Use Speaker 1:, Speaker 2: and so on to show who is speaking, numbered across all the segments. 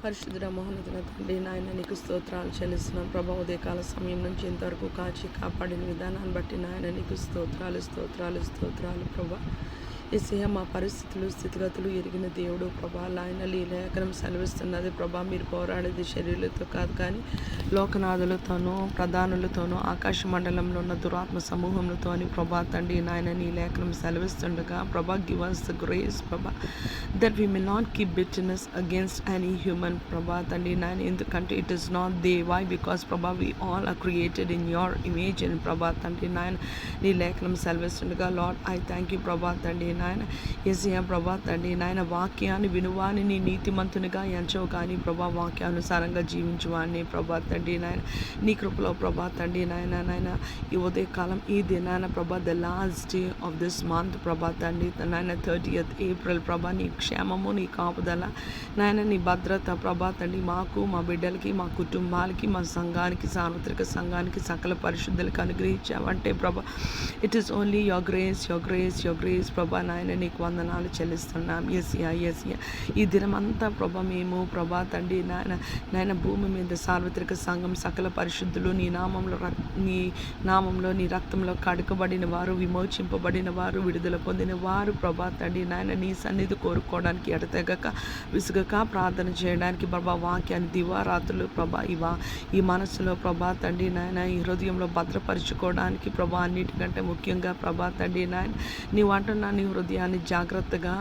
Speaker 1: పరిశుద్ధుడ మహోన్నతుల తండ్రి నాయన నీకు స్తోత్రాలు చెల్లిస్తున్నాం ప్రభా. ఉదయకాల సమయం నుంచి ఇంతవరకు కాచి కాపాడిన విధానాన్ని బట్టి నాయన నీకు స్తోత్రాలు ప్రభా. యేసయ్య, మా పరిస్థితులు స్థితిగతులు ఎరిగిన దేవుడు ప్రభా. ఆయన లేఖనం సెలవిస్తున్నది ప్రభా, మీరు పోరాడేది శరీరులతో కాదు కానీ లోకనాథులతోనూ ప్రధానులతోనూ ఆకాశ మండలంలో ఉన్న దురాత్మ సమూహములతో అని ప్రభా తండ్రి నాయన నీ లేఖనం సెలవిస్తుండగా ప్రభా, గివ్ us the grace ప్రభా that we may not keep bitterness against any human ప్రభా తండ్రి నాయన. ఎందుకంటే it is not they. Why? Because ప్రభా we all are created in your image and ప్రభా తండ్రి నాయన నీ లేఖనం సెలవిస్తుండగా లార్డ్ ఐ థ్యాంక్ యూ ప్రభా తండ్రి నాయన. యేసయ్య ప్రభా తండ్రి నాయన, వాక్యాన్ని వినువాని నీ నీతిమంతునిగా ఎంచవు కానీ ప్రభా వాక్యానుసారంగా జీవించువాడిని ప్రభా తండ్రి నాయన. నీ కృపలో ప్రభా తండ్రి నాయన ఈ ఉదయకాలం ఈ దినాన ప్రభా the last day of this month ప్రభా తండ్రి నాయన 30th April ప్రభా, నీ క్షేమము నీ కాపుదల నాయన నీ భద్రత ప్రభా తండ్రి మాకు మా బిడ్డలకి మా కుటుంబాలకి మా సంఘానికి సార్వత్రిక సంఘానికి సకల పరిశుద్ధులకు అనుగ్రహించావంటే ప్రభా it is only your grace ప్రభా నాయన నీకు వందనాలు చెల్లిస్తున్నాం. యేసయ్య ఈ దినమంతా ప్రభా మేము ప్రభా తండ్రి నాయన భూమి మీద సార్వత్రిక సంఘం సకల పరిశుద్ధులు నీ నామంలో నీ రక్తంలో కడుకబడిన వారు, విమోచింపబడిన వారు, విడుదల పొందిన వారు ప్రభా తండ్రి నాయన నీ సన్నిధి కోరుకోవడానికి ఎడతెగక విసుగక ప్రార్థన చేయడానికి ప్రభా వాక్యాన్ని దివారాత్రులు ప్రభా ఈ మనసులో ప్రభా తండ్రి నాయన ఈ హృదయంలో భద్రపరుచుకోవడానికి ప్రభా అన్నిటికంటే ముఖ్యంగా ప్రభా తండ్రి నాయన నీవు అంటున్నా నీ హృదయాన్ని జాగ్రత్తగా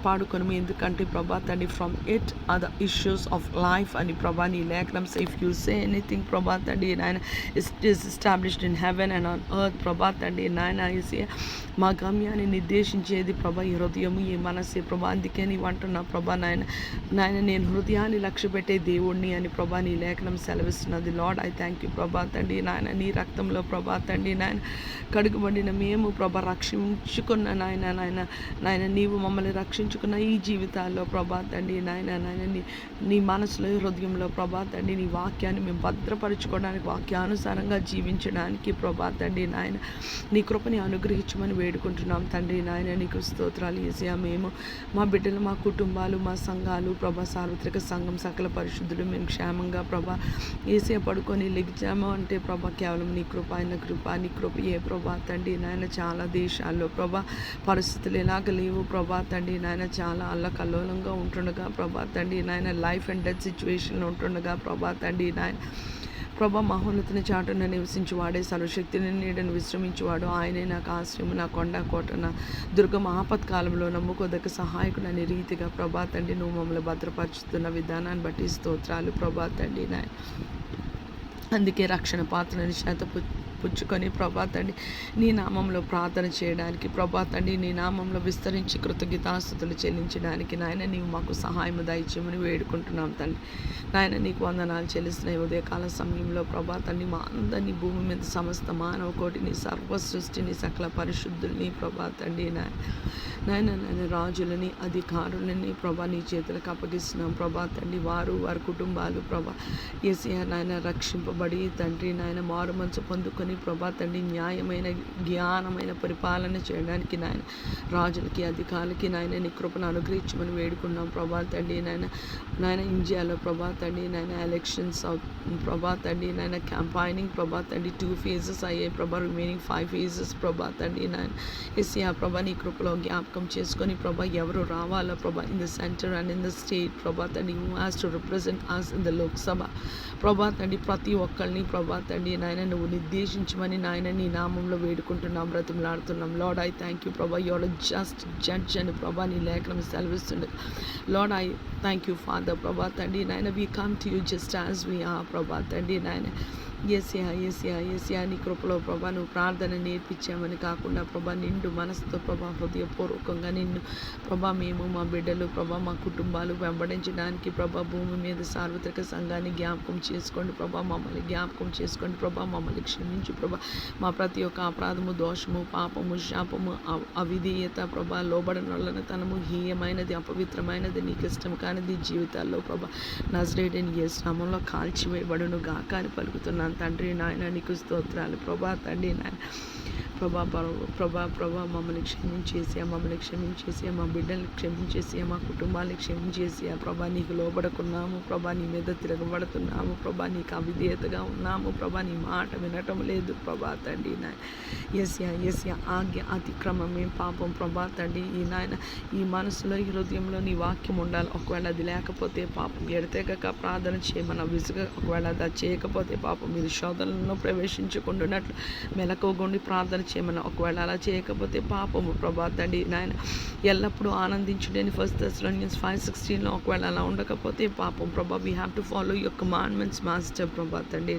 Speaker 1: పాడుకొను. ఎందుకంటే ప్రభా తండ్రి from it or the issues of life అని ప్రభా నీ లేఖనం ఇఫ్ యూ సే ఎనీథింగ్ ప్రభా తండ్రి నాయన it is established in heaven and on earth ప్రభా తండ్రి నాయన. మా గమ్యాన్ని నిర్దేశించేది ప్రభా ఈ హృదయము ఈ మనసే ప్రభా. అందుకే నీవు అంటున్నా ప్రభా నాయన నేను హృదయాన్ని లక్ష్య పెట్టే దేవుణ్ణి అని ప్రభా నీ లేఖనం సెలవిస్తున్నది. లార్డ్ ఐ థ్యాంక్ యూ ప్రభా తండ్రి నాయన. నీ రక్తంలో ప్రభా తండ్రి నాయన కడుగుబడిన మేము ప్రభా రక్షించుకున్న నాయన నీవు మమ్మల్ని రక్షించుకున్న ఈ జీవితాల్లో ప్రభా తండ్రి నాయన నీ మనసులో హృదయంలో ప్రభా తండ్రి నీ వాక్యాన్ని మేము భద్రపరచుకోవడానికి వాక్యానుసారంగా జీవించడానికి ప్రభా తండ్రి నాయన నీ కృపని అనుగ్రహించమని వేడుకుంటున్నాం తండ్రి నాయన. నీకు స్తోత్రాలు యేసయ్య. మేము మా బిడ్డలు మా కుటుంబాలు మా సంఘాలు ప్రభా సార్వత్రిక సంఘం సకల పరిశుద్ధులు మేము క్షేమంగా ప్రభా యేసయ్య పడుకొని లెగిచాము అంటే ప్రభా కేవలం నీ కృప నీ కృప ఏ ప్రభా తండ్రి నాయన. చాలా దేశాల్లో ప్రభా పరిస్థితులు ఎలాగ లేవు ప్రభా తండ్రి నాయన. చాలా అల్లకల్లోలంగా ఉంటుండగా ప్రభా తండ్రి నాయన లైఫ్ అండ్ డెత్ సిచ్యువేషన్లో ఉంటుండగా ప్రభా తండ్రి నాయన ప్రభా మహోన్నతిని చాటున నివసించువాడే సర్వశక్తిని నీడను విశ్రమించువాడు ఆయనే నాకు ఆశ్రయము నా కొండ కోట నా దుర్గమ ఆపత్కాలంలో నమ్ముకోదగ్గ సహాయకుడు అనే రీతిగా ప్రభా తండ్రి నువ్వు మమ్మల్ని భద్రపరుచుతున్న విధానాన్ని బట్టి స్తోత్రాలు ప్రభా తండ్రి నాయన. అందుకే రక్షణ పాత్రని పుచ్చుకొని ప్రభా తండ్రి నీ నామంలో ప్రార్థన చేయడానికి ప్రభా తండ్రి నీ నామంలో విస్తరించి కృతజ్ఞతాస్తుతులు చెల్లించడానికి నాయన నీవు మాకు సహాయం దయచేయమని వేడుకుంటున్నాం తండ్రి నాయన. నీకు వందనాలు చెల్లిస్తున్నాయి ఉదయకాల సమయంలో ప్రభా తండ్రి మా అందరినీ భూమి మీద సమస్త మానవ కోటిని సర్వ సృష్టిని సకల పరిశుద్ధుల్ని ప్రభా తండ్రి నాయన రాజులని అధికారులని ప్రభా నీ చేతులకు అప్పగిస్తున్నాం ప్రభా తండ్రి. వారి కుటుంబాలు ప్రభా యేసయ్య నాయన రక్షింపబడి తండ్రి నాయన మారు మనసు పొందుకొని ప్రభా తండ్రి న్యాయమైన జ్ఞానమైన పరిపాలన చేయడానికి నాయన రాజులకి అధికారులకి నాయన నీ కృపను అనుగ్రహించమని వేడుకున్నాం ప్రభా తండ్రి నాయన. ఇండియాలో ప్రభా తండ్రి నాయన ఎలక్షన్స్ ప్రభా తండ్రి నాయన క్యాంపైనింగ్ ప్రభా తండ్రి 2 phases అయ్యాయి ప్రభా, రిమైనింగ్ 5 phases ప్రభా తండ్రి నాయన. యేసయ్య ప్రభా నీ కృపలో జ్ఞాపకం చేసుకొని ప్రభా ఎవరు రావాలో ప్రభా in the centre and in the state ప్రభా తండ్రి who has to represent us in the Lok Sabha ప్రభా తండ్రి ప్రతి ఒక్కరిని ప్రభా తండ్రి నాయన నువ్వు నిర్దేశించమని నాయన నీ నామంలో వేడుకుంటున్నాం బ్రతిమలాడుతున్నాం. లార్డ్ ఐ థ్యాంక్ యూ ప్రభా యువర్ జస్ట్ జడ్జ్ అని ప్రభా నీ లేఖనం సెలవిస్తుండే. Lord I thank you father ప్రభా తండ్రి నాయన. We come to you just as we are ప్రభా తండ్రి నాయన. యేసయ్య నీ కృపలో ప్రభా నువ్వు ప్రార్థన నేర్పించామని కాకుండా ప్రభా నిండు మనసుతో ప్రభా హృదయపూర్వకంగా నిన్ను ప్రభా మేము మా బిడ్డలు ప్రభా మా కుటుంబాలు వెంబడించడానికి ప్రభా భూమి మీద సార్వత్రిక సంఘాన్ని జ్ఞాపకం చేసుకోండి ప్రభా. మమ్మల్ని జ్ఞాపకం చేసుకోండి ప్రభా. మమ్మల్ని క్షమించు ప్రభా. మా ప్రతి ఒక్క అపరాధము దోషము పాపము శాపము అవిధేయత ప్రభా లోబడనొల్లనతనము హీయమైనది అపవిత్రమైనది నీకు ఇష్టం కానిది జీవితాల్లో ప్రభా నజరేయుడైన యేసు నామములో కాల్చివేయబడును గాక అని పలుకుతున్నాను తండ్రి నాయన. నీకు స్తోత్రాలు ప్రభా తండ్రి నాయన. ప్రభా మమ్మల్ని క్షమించేసి మా బిడ్డల్ని క్షమించేసి మా కుటుంబాన్ని క్షమించేసి ప్రభా నీకు లోబడుకున్నాము, ప్రభా నీ మీద తిరగబడుతున్నాము, ప్రభా నీకు అవిధేయతగా ఉన్నాము, ప్రభా నీ మాట వినటం లేదు ప్రభా తండ్రి ఎస్యా ఆజ్ఞ అతిక్రమమే పాపం ప్రభా తండ్రి. ఈ మనసులో ఈ హృదయంలో నీ వాక్యం ఉండాలి. ఒకవేళ అది లేకపోతే పాపం ఎడతెగక ప్రార్థన చేయమన్న విసుగ, ఒకవేళ అది చేయకపోతే పాపం మీరు శోధనలో ప్రవేశించకుండా మెలకువగుండి ప్రార్థన చేయమన్న, ఒకవేళ అలా చేయకపోతే పాపము ప్రభా తండ్రి ఎల్లప్పుడూ ఆనందించుడని 1 Thessalonians 5:16 ఒకవేళ అలా ఉండకపోతే పాపం ప్రభా. We have to follow your commandments master ప్రభా తండ్రి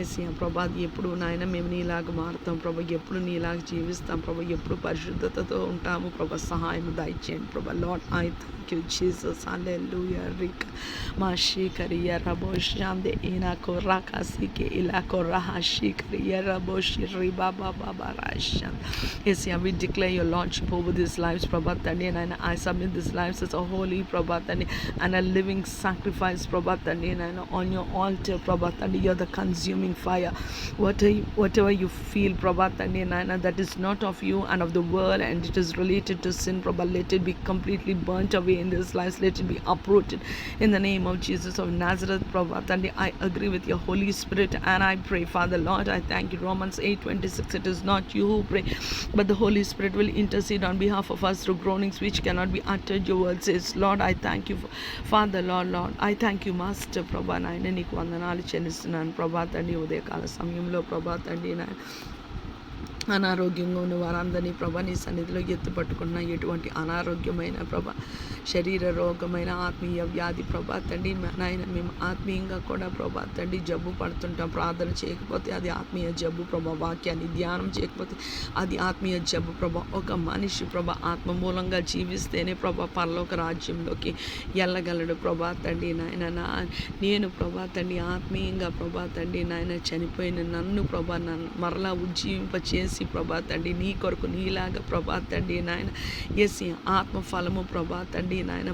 Speaker 1: ఎస్యా ప్రభా. ఎప్పుడు మేము నీలాగా మారుతాం ప్రభా, ఎప్పుడు నీలాగా జీవిస్తాం ప్రభా, ఎప్పుడు పరిశుద్ధతతో ఉంటాము ప్రభా. సహాయం దయచేయండి ప్రభా. Lord I thank you Jesus. Hallelujah. రిక్ మాషికరియా రబోషాందే ఇనాకో రాకాసికే ఇలాకో రహాషికరియా రబోషి బాబా బాబా రాషాన్. Yesya, we declare your lordship over these lives ప్రభా తండ్రి. I submit these lives as a holy ప్రభా తండ్రి and a living sacrifice ప్రభా తండ్రి on your altar ప్రభా తండ్రి. You're the consuming fire. Whatever you feel ప్రభా తండ్రి that is not of you and of the world and it is related to sin ప్రభా, let it be completely burnt away in this lives. Let it be uprooted in the name of Jesus of Nazareth ప్రభా తండ్రి. I agree with your Holy Spirit and I pray Father Lord, I thank you. Romans 8:26, it is not you who pray but the Holy Spirit will intercede on behalf of us through groanings which cannot be uttered. Your word says, Lord, I thank you Father Lord, I thank you Master ప్రభా. నీకు వందనాలు చెల్లిస్తున్నాను ప్రభా తండ్రి. ఉదయకాల సమయంలో ప్రభా తండ్రి అనారోగ్యంగా ఉన్న వారందరినీ ప్రభా నీ సన్నిధిలో ఎత్తుపట్టుకున్న ఎటువంటి అనారోగ్యమైన ప్రభా, శరీర రోగమైన ఆత్మీయ వ్యాధి ప్రభా తండ్రి మేము ఆత్మీయంగా కూడా ప్రభా తండ్రి జబ్బు పడుతుంటాం. ప్రార్థన చేయకపోతే అది ఆత్మీయ జబ్బు ప్రభా, వాక్యాన్ని ధ్యానం చేయకపోతే అది ఆత్మీయ జబ్బు ప్రభా. ఒక మనిషి ప్రభా ఆత్మ మూలంగా జీవిస్తేనే ప్రభా పరలోక రాజ్యంలోకి వెళ్ళగలడు ప్రభా తండ్రి నేను ప్రభా తండ్రి ఆత్మీయంగా ప్రభా తండ్రి చనిపోయిన నన్ను ప్రభా మరలా ఉజ్జీవింపచేసి ప్రభా తండ్రి నీ కొరకు నీలాగా ప్రభా తండ్రి ఎస్సి ఆత్మఫలము ప్రభా తండ్రి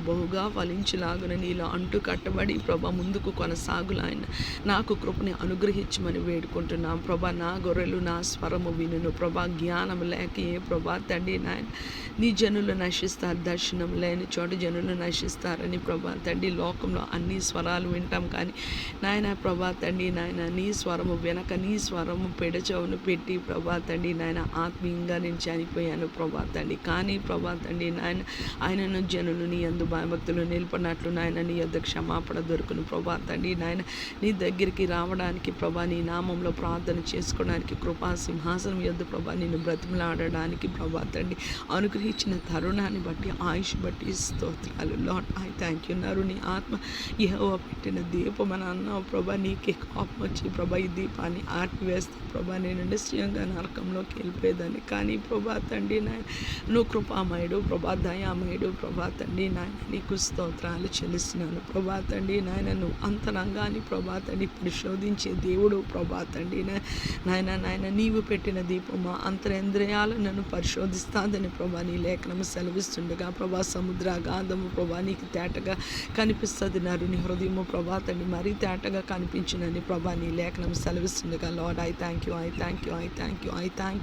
Speaker 1: బహుగా ఫలించులాగున నీలో అంటు కట్టబడి ప్రభా ముందుకు కొనసాగులాయన నాకు కృపని అనుగ్రహించమని వేడుకుంటున్నాం ప్రభా. నా గొర్రెలు నా స్వరము వినును ప్రభా. జ్ఞానం లేక ఏ ప్రభా తండ్రి నీ జనులు నశిస్తారు, దర్శనం లేని చోట జనులు నశిస్తారని ప్రభా తండ్రి. లోకంలో అన్ని స్వరాలు వింటాం కానీ ప్రభా తండ్రి నీ స్వరము వెనక నీ స్వరము పెడచవును పెట్టి ప్రభా తండ్రి ఆత్మీయంగా నేను చనిపోయాను ప్రభా తండ్రి. కానీ ప్రభా తండ్రి ఆయనను జనులు నీ యందు భయభక్తులు నిలపనట్లు నీ యొద్ద క్షమాపణ దొరుకును ప్రభా తండ్రి. నీ దగ్గరికి రావడానికి ప్రభా, నీ నామంలో ప్రార్థన చేసుకోవడానికి కృపా సింహాసనం యొద్ద ప్రభా నిన్ను బ్రతిమలాడడానికి ప్రభా తండ్రి అనుగ్రహించిన తరుణాన్ని బట్టి ఆయుష్ బట్టి స్తోత్రాలు. Lord I thank you. నీ ఆత్మ యెహోవా పెట్టిన దీపం అని అన్నావు ప్రభా. నీకే కోపం వచ్చి ప్రభా ఈ దీపాన్ని ఆర్పివేస్తే ప్రభా నేను నిశ్చయంగా నరకంలోకి వెళ్ళిపోయేదాన్ని. కానీ ప్రభా తండ్రి నువ్వు కృపామయుడు ప్రభా, దయామయుడు ప్రభా తండ్రి నీకు స్తోత్రాలు చెల్లిస్తున్నాను ప్రభా తండ్రి. నువ్వు అంతరంగాన్ని ప్రభా తండ్రి పరిశోధించే దేవుడు ప్రభా తండ్రి నీవు పెట్టిన దీపమా అంతరేంద్రియాలను నన్ను పరిశోధిస్తాదని ప్రభా నీ లేఖనము సెలవిస్తుండగా ప్రభా సముద్రాగాధము ప్రభా నీకు తేటగా కనిపిస్తుంది. నీ హృదయము ప్రభా తండ్రి మరీ తేటగా కనిపించినని ప్రభా నీ లేఖనం సెలవిస్తుండగా lord I thank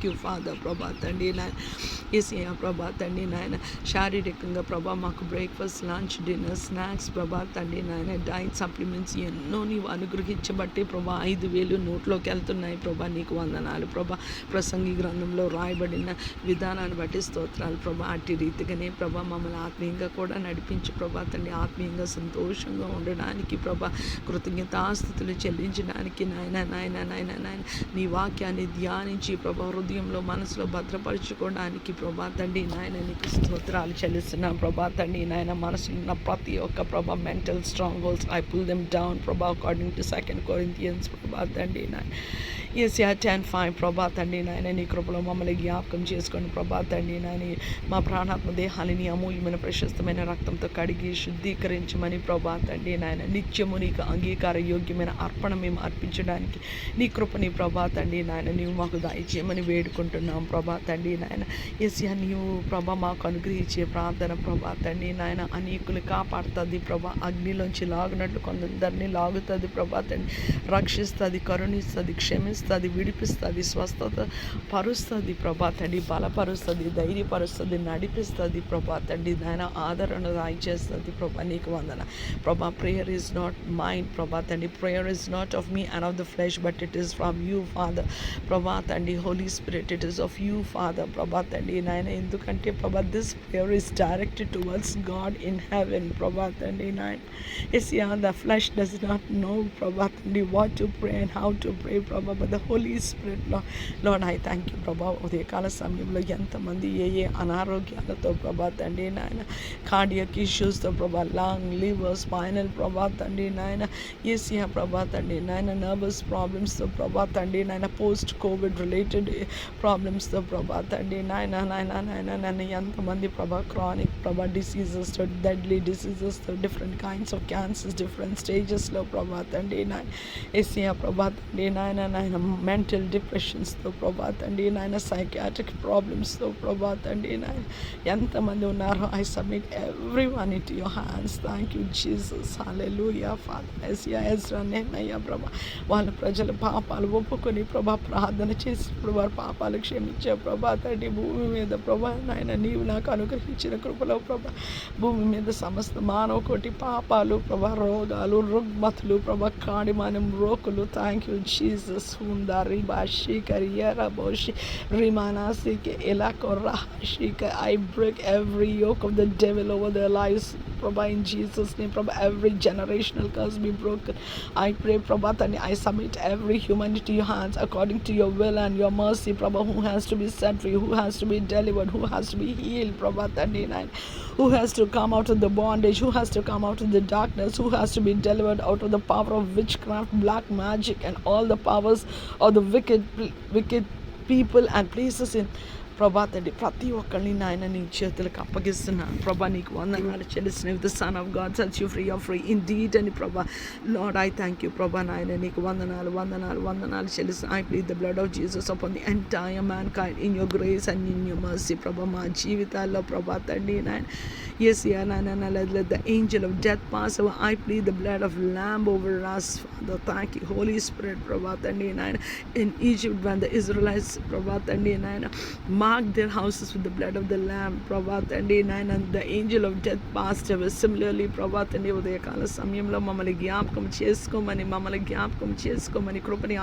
Speaker 1: you father ప్రభా తండ్రి యేసయ్యా ప్రభా తండ్రి శారీరకంగా ప్రభా మాకు బ్రేక్ఫాస్ట్, లంచ్, డిన్నర్, స్నాక్స్ ప్రభా తండ్రి డైట్ సప్లిమెంట్స్ ఎన్నో నీవు అనుగ్రహించబట్టి ప్రభా 5,000 నోట్లోకి వెళ్తున్నాయి ప్రభా. నీకు వందనాలు ప్రభా. ప్రసంగి గ్రంథంలో రాయబడిన విధానాన్ని బట్టి స్తోత్రాలు ప్రభా. అట్టి రీతిగానే ప్రభా మమ్మల్ని ఆత్మీయంగా కూడా నడిపించి ప్రభా తండ్రి ఆత్మీయంగా సంతోషంగా ఉండడానికి ప్రభా కృతజ్ఞతాస్తుతులు చెల్లించడానికి నీ వాక్యాన్ని ధ్యానించి ప్రభా హృదయంలో మనసులో భద్రపరచుకోవడానికి ప్రభా తండ్రి నీకు స్తోత్రాలు చెల్లిస్తున్నాం ప్రభా తండ్రి. మనసులో ఉన్న ప్రతి ఒక్క ప్రభా mental strongholds I pull them down ప్రభా అకార్డింగ్ టు 2 Corinthians ప్రభా తండ్రి Yesya 10:5 ప్రభా తండ్రి నీ కృపలో మమ్మల్ని జ్ఞాపకం చేసుకొని ప్రభా తండ్రి మా ప్రాణాత్మ దేహాలని అమూల్యమైన ప్రశస్తమైన రక్తంతో కడిగి శుద్ధీకరించమని ప్రభా తండ్రి నిత్యము నీకు అంగీకార యోగ్యమైన అర్పణ మేము అర్పించడానికి నీ కృపని ప్రభా తండ్రి నీవు మాకు దయచేయమని వేడుకుంటున్నాం ప్రభా తండ్రి యెస్యా నీవు ప్రభా మాకు అనుగ్రహించే ప్రార్థన ప్రభా తండ్రి తండ్రి నాయన అనేకులు కాపాడుతుంది ప్రభా, అగ్నిలోంచి లాగినట్లు కొందరిని లాగుతుంది ప్రభా తండ్రి, రక్షిస్తుంది, కరుణిస్తుంది, క్షమిస్తుంది, విడిపిస్తుంది, స్వస్థత పరుస్తుంది ప్రభా తండ్రి, బలపరుస్తుంది, ధైర్యపరుస్తుంది, నడిపిస్తుంది ప్రభా తండ్రి నాయన, ఆదరణ దయచేస్తుంది ప్రభా. నీకు వందన ప్రభా. ప్రేయర్ ఈజ్ నాట్ మైండ్ ప్రభా తండ్రి, prayer is not of me and of the flesh but it is from you father ప్రభా తండ్రి. Holy spirit, it is of you father ప్రభా తండ్రి నాయన. ఎందుకంటే ప్రభా this prayer is directed towards God in heaven ప్రభా తండ్రి నాయన. ఎస్ యా, the flesh does not know ప్రభా తండ్రి what to pray and how to pray ప్రభా, but the holy spirit lord I thank you ప్రభా. ఉదయకాల సమయంలో ఎంతమంది ఏ అనారోగ్యాలతో ప్రభా తండ్రి నాయన, కార్డియక్ ఇష్యూస్తో ప్రభా, లాంగ్ లివర్ స్పైనల్ ప్రభా తండ్రి నాయన, ఏసియా ప్రభా తండ్రి నాయన, నర్వస్ ప్రాబ్లమ్స్తో ప్రభా తండ్రి నాయన, పోస్ట్ కోవిడ్ రిలేటెడ్ ప్రాబ్లమ్స్తో ప్రభా తండ్రి నాయన నాయన నాయన నాయన, ఎంతమంది ప్రభా క్రానిక్ ప్రభా డిసీజెస్తో, డెడ్లీ డిసీజెస్తో, different kinds of cancers different స్టేజెస్లో ప్రభా తండ్రి నాయన, ఏసియా ప్రభా తండ్రి నాయన నాయన, మెంటల్ డిప్రెషన్స్తో ప్రభా తండ్రి నాయన, సైకియాట్రిక్ ప్రాబ్లమ్స్తో ప్రభా తండ్రి నాయన, ఎంతమంది ఉన్నారో I submit every one in to your hands. Thank you Jesus, hallelujah father. ఎస్యా ఎజ్రా నేనయ్యా ప్రభా, వాళ్ళ ప్రజల పాపాలు ఒప్పుకొని ప్రభా ప్రార్థన చేసినప్పుడు వారి పాపాలు క్షమించే ప్రభా తండ్రి. భూమి మీద ప్రభా నాయన నీవు నాకు అనుగ్రహించిన కృపలో ప్రభా, భూమి మీద సమస్త మానవ కోటి పాపాలు ప్రభా, రోగాలు, రుగ్మతులు ప్రభా, కాడిమానం రోకులు. Thank you Jesus. ఉందారి బాషి కరియరా బోషి రిమానాసికి ఎలా కొర్రాషిక. I break every yoke of the devil over their lives Prabha, in Jesus name Prabha. Every generational curse be broken. I pray Prabha Tani, I submit every humanity to your hands according to your will and your mercy Prabha. Who has to be set free, who has to be delivered, who has to be healed Prabha Tani, who has to come out of the bondage, who has to come out of the darkness, who has to be delivered out of the power of witchcraft, black magic and all the powers of the wicked people and places in ప్రభా తండ్రి. ప్రతి ఒక్కరిని నాయన నీ చేతులకు అప్పగిస్తున్నాను ప్రభా. నీకు వందనాలు చెల్లిస్తున్నాను. The son of God sets you free of free indeed అని ప్రభా. లార్డ్ ఐ థ్యాంక్ యూ ప్రభా నాయన. నీకు వందనాలు వందనాలు వందనాలు చెల్లిస్తున్నాను. I plead the blood of Jesus upon the entire man kind in your grace and in your mercy ప్రభా. మా జీవితాల్లో ప్రభా తండ్రి నాయన, yes yeah na let the angel of death pass over. I plead the blood of lamb over us Father. Thank you Holy Spirit ప్రభా తండ్రి నాయన. In Egypt when the Israelites ప్రభా తండ్రి నాయన marked their houses with the blood of the lamb ప్రభా తండ్రి నాయన, the angel of death passed away. Similarly ప్రభా తండ్రి ఉదయకాల సమయంలో మమ్మల్ని జ్ఞాపకం చేసుకోమని కృపని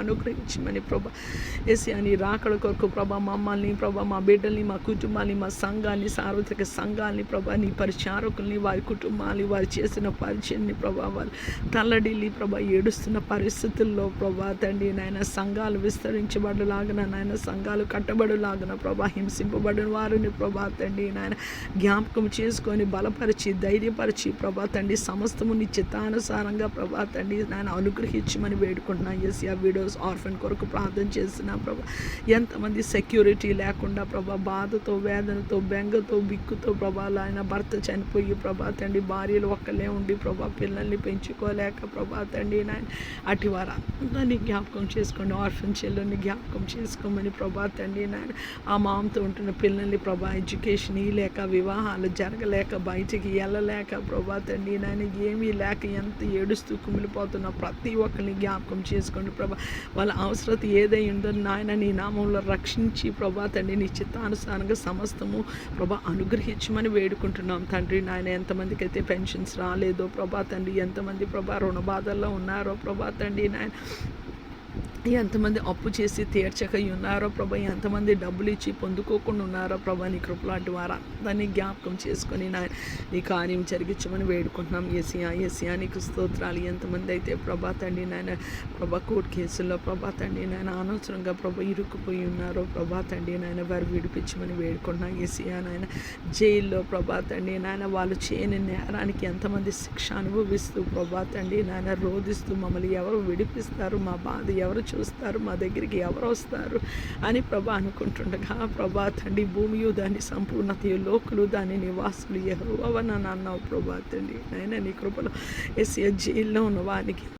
Speaker 1: అనుగ్రహించమని ప్రభా. యేసయ్యా నీ రాకడ కొరకు ప్రభా మమ్మల్ని ప్రభా, మా బిడ్డల్ని, మా కుటుంబాన్ని, మా సంఘాన్ని, సార్వత్రిక సంఘాలని ప్రభా, నీ పరిచారకుల్ని, వారి కుటుంబాన్ని, వారు చేసిన పరిచయాన్ని ప్రభా, వారు తల్లడిల్లి ప్రభా ఏడుస్తున్న పరిస్థితుల్లో ప్రభా తండ్రి నాయన, సంఘాలు విస్తరించబడలాగన నాయన, సంఘాలు కట్టబడులాగన ప్రభా, హింసింపబడిన వారిని ప్రభా తండ్రి నాయన జ్ఞాపకం చేసుకొని బలపరిచి ధైర్యపరిచి ప్రభా తండ్రి సమస్తము నీ చిత్తానుసారంగా ప్రభా తండ్రి నాయన అనుగ్రహించమని వేడుకుంటున్నా. యేసయ్యా విడోస్ ఆర్ఫన్ కొరకు ప్రార్థన చేస్తున్నా ప్రభా. ఎంతమంది సెక్యూరిటీ లేకుండా ప్రభా, బాధతో, వేదనతో, బెంగతో, బిక్కుతో ప్రభా, ఆయన భర్త చనిపోయి ప్రభా తండ్రి, భార్యలు ఒక్కలే ఉండి ప్రభా పిల్లల్ని పెంచుకోలేక ప్రభా తండ్రి నాయన, అటు వారందరినీ జ్ఞాపకం చేసుకోండి. ఆర్ఫన్ చెల్లెల్ని జ్ఞాపకం చేసుకోమని ప్రభా తండ్రి నాయన, ఆ మామతో ఉంటున్న పిల్లల్ని ప్రభా ఎడ్యుకేషన్ లేక, వివాహాలు జరగలేక, బయటికి వెళ్ళలేక ప్రభా తండ్రి నాయన ఏమీ లేక ఎంత ఏడుస్తూ కుమిలిపోతున్న ప్రతి ఒక్కరిని జ్ఞాపకం చేసుకోండి ప్రభా. వాళ్ళ అవసరత ఏదై ఉందో నాయన నీ నామంలో రక్షించి ప్రభా తండ్రి నీ చిత్తానుసారంగా సమస్తము ప్రభా అనుగ్రహించమని వేడుకుంటున్నాం తండ్రి నాయన. ఎంతమందికి అయితే పెన్షన్స్ రాలేదో ప్రభా తండ్రి, ఎంతమంది ప్రభా రుణ బాధల్లో ఉన్నారో ప్రభా తండ్రి నాయన, ఎంతమంది అప్పు చేసి తీర్చక ఉన్నారో ప్రభా, ఎంతమంది డబ్బులు ఇచ్చి పొందుకోకుండా ఉన్నారో ప్రభా, నీ కృపలాంటి వారందరినీ జ్ఞాపకం చేసుకొని నాయన నీ కార్యం జరిగించమని వేడుకుంటున్నాం. యేసయ్యా నీకు స్తోత్రాలు. ఎంతమంది అయితే ప్రభా తండ్రి నాయన ప్రభా కోర్టు కేసుల్లో ప్రభా తండ్రి నాయన అనవసరంగా ప్రభా ఇరుక్కుపోయి ఉన్నారో ప్రభా తండ్రి నాయన వారు విడిపించమని వేడుకుంటున్నాం. యేసయ్యా నాయన జైల్లో ప్రభా తండ్రి నాయన వాళ్ళు చేయని నేరానికి ఎంతమంది శిక్ష అనుభవిస్తూ ప్రభా తండ్రి నాయన రోధిస్తూ మమ్మల్ని ఎవరు విడిపిస్తారు, మా బాధ ఎవరు చూస్తారు, మా దగ్గరికి ఎవరు వస్తారు అని ప్రభా అనుకుంటుండగా ప్రభా తండ్రి భూమియు దాని సంపూర్ణతయు, లోకులు దాని నివాసులు యెహోవా నన్ను అన్నావు ప్రభా తండ్రి నాయన. నీ కృపలో యేసయ్యా జైల్లో ఉన్న వారికి